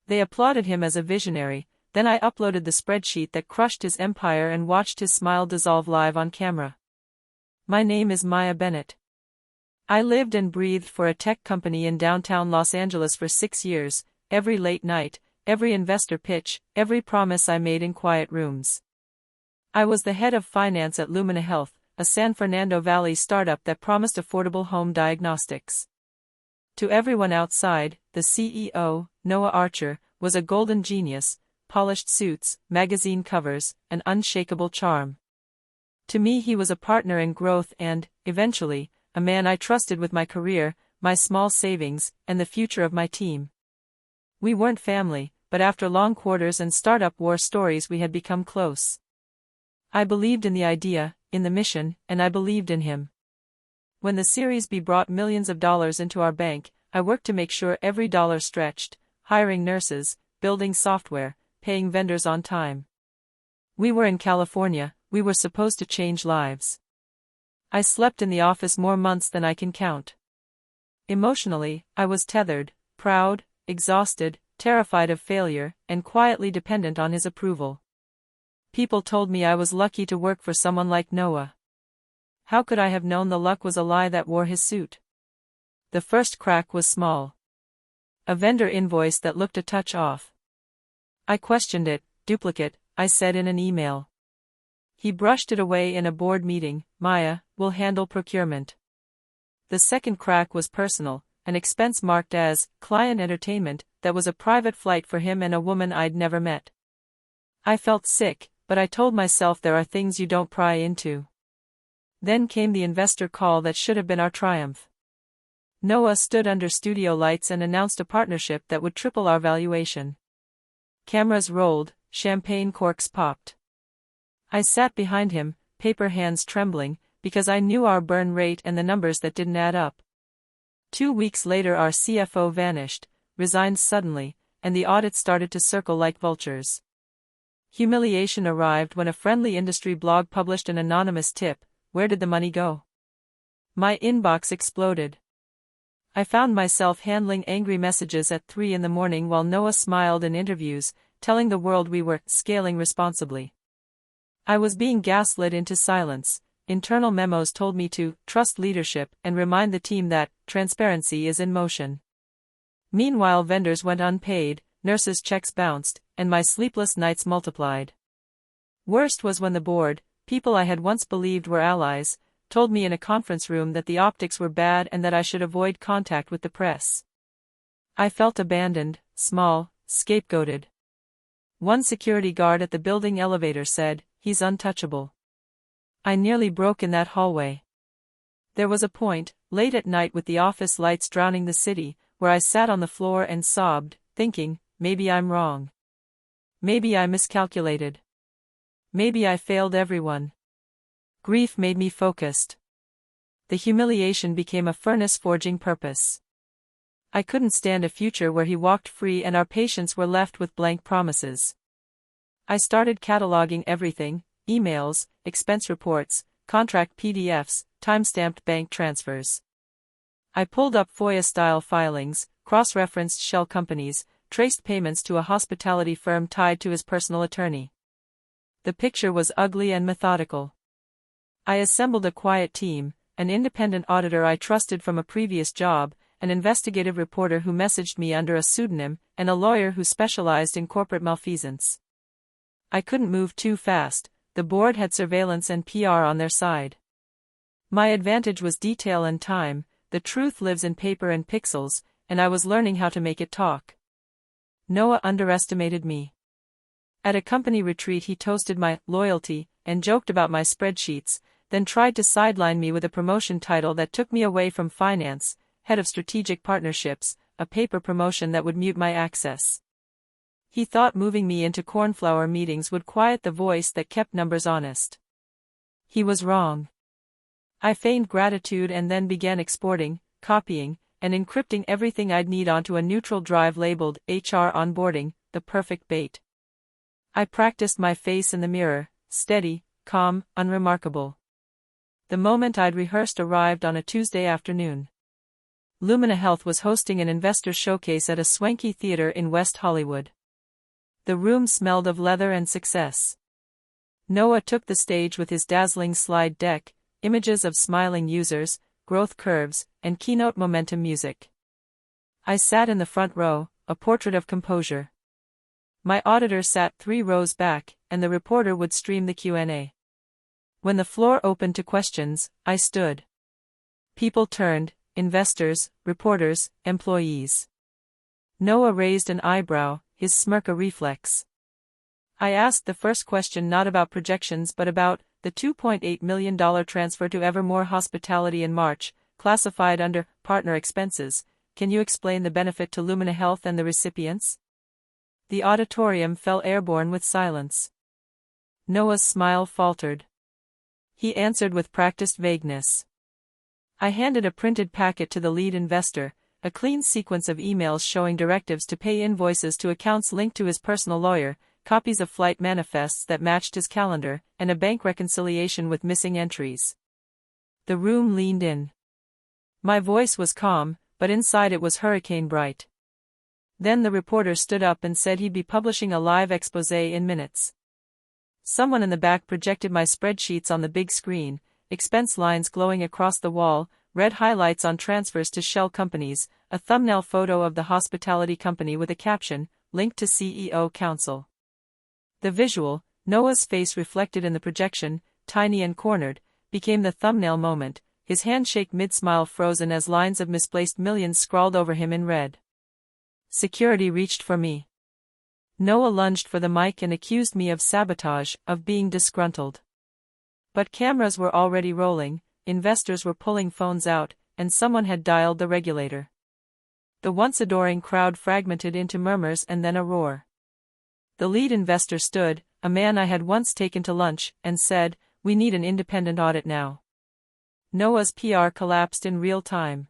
They applauded him as a visionary. Then I uploaded the spreadsheet that crushed his empire and watched his smile dissolve live on camera. My name is Maya Bennett. I lived and breathed for a tech company in downtown Los Angeles for 6 years, every late night, every investor pitch, every promise I made in quiet rooms. I was the head of finance at Lumina Health, a San Fernando Valley startup that promised affordable home diagnostics. To everyone outside, the CEO, Noah Archer, was a golden genius, polished suits, magazine covers, an unshakable charm. To me he was a partner in growth and, eventually, a man I trusted with my career, my small savings, and the future of my team. We weren't family, but after long quarters and startup war stories we had become close. I believed in the idea, in the mission, and I believed in him. When the Series B brought millions of dollars into our bank, I worked to make sure every dollar stretched, hiring nurses, building software, paying vendors on time. We were in California, we were supposed to change lives. I slept in the office more months than I can count. Emotionally, I was tethered, proud, exhausted, terrified of failure, and quietly dependent on his approval. People told me I was lucky to work for someone like Noah. How could I have known the luck was a lie that wore his suit? The first crack was small. A vendor invoice that looked a touch off. I questioned it. Duplicate, I said in an email. He brushed it away in a board meeting. Maya, will handle procurement. The second crack was personal, an expense marked as client entertainment that was a private flight for him and a woman I'd never met. I felt sick, but I told myself there are things you don't pry into. Then came the investor call that should have been our triumph. Noah stood under studio lights and announced a partnership that would triple our valuation. Cameras rolled, champagne corks popped. I sat behind him, paper hands trembling, because I knew our burn rate and the numbers that didn't add up. 2 weeks later our CFO vanished, resigned suddenly, and the audit started to circle like vultures. Humiliation arrived when a friendly industry blog published an anonymous tip. Where did the money go? My inbox exploded. I found myself handling angry messages at 3 a.m. while Noah smiled in interviews, telling the world we were scaling responsibly. I was being gaslit into silence. Internal memos told me to trust leadership and remind the team that transparency is in motion. Meanwhile, vendors went unpaid, nurses' checks bounced, and my sleepless nights multiplied. Worst was when the board, people I had once believed were allies, told me in a conference room that the optics were bad and that I should avoid contact with the press. I felt abandoned, small, scapegoated. One security guard at the building elevator said, "He's untouchable." I nearly broke in that hallway. There was a point, late at night with the office lights drowning the city, where I sat on the floor and sobbed, thinking, maybe I'm wrong. Maybe I miscalculated. Maybe I failed everyone. Grief made me focused. The humiliation became a furnace forging purpose. I couldn't stand a future where he walked free and our patients were left with blank promises. I started cataloging everything: emails, expense reports, contract PDFs, time-stamped bank transfers. I pulled up FOIA-style filings, cross-referenced shell companies, traced payments to a hospitality firm tied to his personal attorney. The picture was ugly and methodical. I assembled a quiet team, an independent auditor I trusted from a previous job, an investigative reporter who messaged me under a pseudonym, and a lawyer who specialized in corporate malfeasance. I couldn't move too fast. The board had surveillance and PR on their side. My advantage was detail and time. The truth lives in paper and pixels, and I was learning how to make it talk. Noah underestimated me. At a company retreat he toasted my loyalty and joked about my spreadsheets, then tried to sideline me with a promotion title that took me away from finance, head of strategic partnerships, a paper promotion that would mute my access. He thought moving me into cornflower meetings would quiet the voice that kept numbers honest. He was wrong. I feigned gratitude and then began exporting, copying, and encrypting everything I'd need onto a neutral drive labeled HR onboarding, the perfect bait. I practiced my face in the mirror, steady, calm, unremarkable. The moment I'd rehearsed arrived on a Tuesday afternoon. Lumina Health was hosting an investor showcase at a swanky theater in West Hollywood. The room smelled of leather and success. Noah took the stage with his dazzling slide deck, images of smiling users, growth curves, and keynote momentum music. I sat in the front row, a portrait of composure. My auditor sat 3 rows back, and the reporter would stream the Q&A. When the floor opened to questions, I stood. People turned, investors, reporters, employees. Noah raised an eyebrow, his smirk a reflex. I asked the first question not about projections but about the $2.8 million transfer to Evermore Hospitality in March, classified under partner expenses. Can you explain the benefit to Lumina Health and the recipients? The auditorium fell airborne with silence. Noah's smile faltered. He answered with practiced vagueness. I handed a printed packet to the lead investor, a clean sequence of emails showing directives to pay invoices to accounts linked to his personal lawyer, copies of flight manifests that matched his calendar, and a bank reconciliation with missing entries. The room leaned in. My voice was calm, but inside it was hurricane bright. Then the reporter stood up and said he'd be publishing a live exposé in minutes. Someone in the back projected my spreadsheets on the big screen, expense lines glowing across the wall, red highlights on transfers to shell companies, a thumbnail photo of the hospitality company with a caption, linked to CEO Council. The visual, Noah's face reflected in the projection, tiny and cornered, became the thumbnail moment, his handshake mid-smile frozen as lines of misplaced millions scrawled over him in red. Security reached for me. Noah lunged for the mic and accused me of sabotage, of being disgruntled. But cameras were already rolling, investors were pulling phones out, and someone had dialed the regulator. The once adoring crowd fragmented into murmurs and then a roar. The lead investor stood, a man I had once taken to lunch, and said, "We need an independent audit now." Noah's PR collapsed in real time.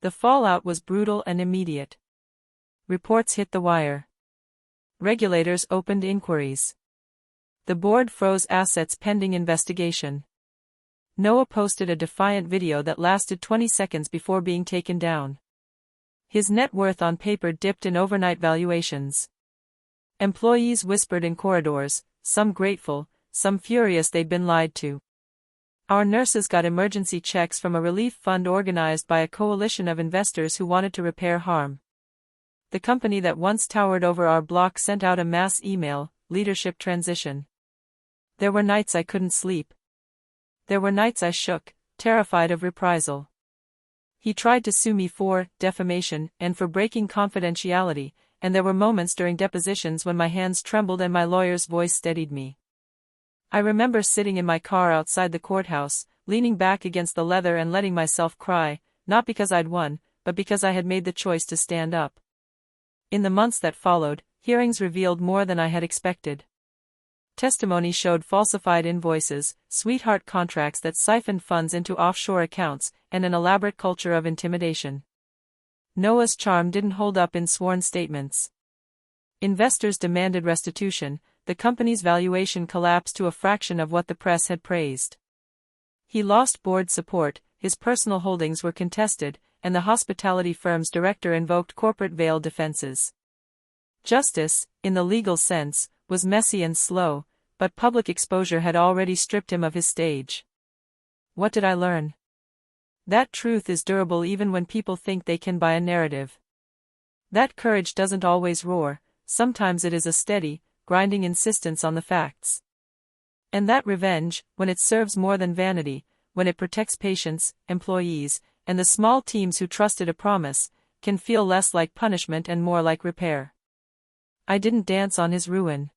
The fallout was brutal and immediate. Reports hit the wire. Regulators opened inquiries. The board froze assets pending investigation. Noah posted a defiant video that lasted 20 seconds before being taken down. His net worth on paper dipped in overnight valuations. Employees whispered in corridors, some grateful, some furious they'd been lied to. Our nurses got emergency checks from a relief fund organized by a coalition of investors who wanted to repair harm. The company that once towered over our block sent out a mass email, leadership transition. There were nights I couldn't sleep. There were nights I shook, terrified of reprisal. He tried to sue me for defamation and for breaking confidentiality, and there were moments during depositions when my hands trembled and my lawyer's voice steadied me. I remember sitting in my car outside the courthouse, leaning back against the leather and letting myself cry, not because I'd won, but because I had made the choice to stand up. In the months that followed, hearings revealed more than I had expected. Testimony showed falsified invoices, sweetheart contracts that siphoned funds into offshore accounts, and an elaborate culture of intimidation. Noah's charm didn't hold up in sworn statements. Investors demanded restitution, the company's valuation collapsed to a fraction of what the press had praised. He lost board support, his personal holdings were contested, and the hospitality firm's director invoked corporate veil defenses. Justice, in the legal sense, was messy and slow, but public exposure had already stripped him of his stage. What did I learn? That truth is durable even when people think they can buy a narrative. That courage doesn't always roar, sometimes it is a steady, grinding insistence on the facts. And that revenge, when it serves more than vanity, when it protects patients, employees, and the small teams who trusted a promise, can feel less like punishment and more like repair. I didn't dance on his ruin.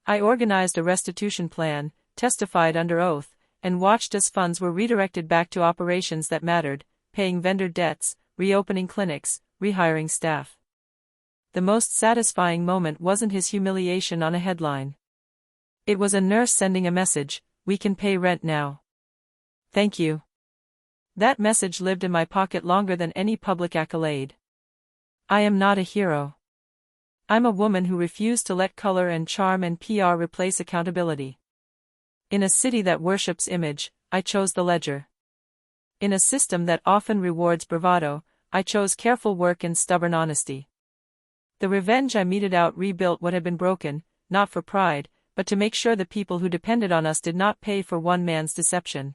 I organized a restitution plan, testified under oath, and watched as funds were redirected back to operations that mattered, paying vendor debts, reopening clinics, rehiring staff. The most satisfying moment wasn't his humiliation on a headline. It was a nurse sending a message, "We can pay rent now. Thank you." That message lived in my pocket longer than any public accolade. I am not a hero. I'm a woman who refused to let color and charm and PR replace accountability. In a city that worships image, I chose the ledger. In a system that often rewards bravado, I chose careful work and stubborn honesty. The revenge I meted out rebuilt what had been broken, not for pride, but to make sure the people who depended on us did not pay for one man's deception.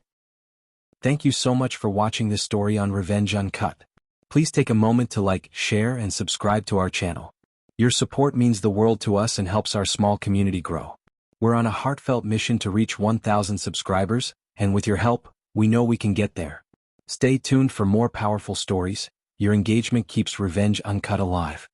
Thank you so much for watching this story on Revenge Uncut. Please take a moment to like, share, and subscribe to our channel. Your support means the world to us and helps our small community grow. We're on a heartfelt mission to reach 1,000 subscribers, and with your help, we know we can get there. Stay tuned for more powerful stories. Your engagement keeps Revenge Uncut alive.